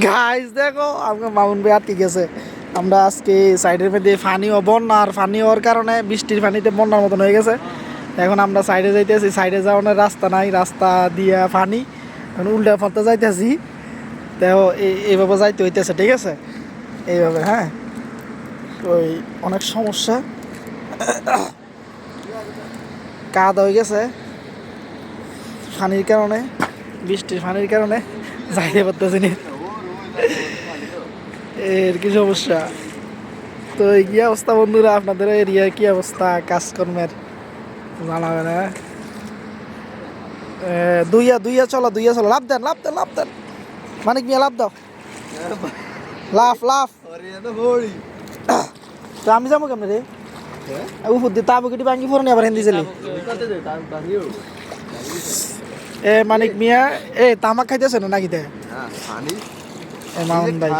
Guys দেখো আমাকে মামুন ভাই আটকে গেছে। আমরা আজকে সাইডের মধ্যে পানিও বন্যার পানি হওয়ার কারণে বৃষ্টির পানিতে বন্যার মতন হয়ে গেছে। এখন আমরা সাইডে যাইতেছি, সাইডে যাওয়ানোর রাস্তা নাই, রাস্তা দিয়া পানি, এখন উল্টা পথে যাইতেছি। দেখো এইভাবে যাইতে হইতেছে, ঠিক আছে, এইভাবে। হ্যাঁ, ওই অনেক সমস্যা, কাদা হয়ে গেছে পানির কারণে, বৃষ্টির পানির কারণে যাইতে পারতেছি না, এর কি সমস্যা। তো এই কি অবস্থা বন্ধুরা, আপনাদের এরিয়ায় কি অবস্থা কাজকর্মের জানাবেন। হ্যাঁ, দুইয়া দুইয়া চলো, দুইয়া চলো, লাভ দেন লাভ দেন লাভ দেন, মানিক মিয়া লাভ দাও, লাফ লাফ। তো আমি যাবো কেমন রে উপর দিয়ে তাবু কেটে ভাঙ্গি ফোরনি আবার হিন্দি চলি। এ মানিক মিয়া, এ তামাক খাইতেছে না নাকি? দে এ মামুন ভাই।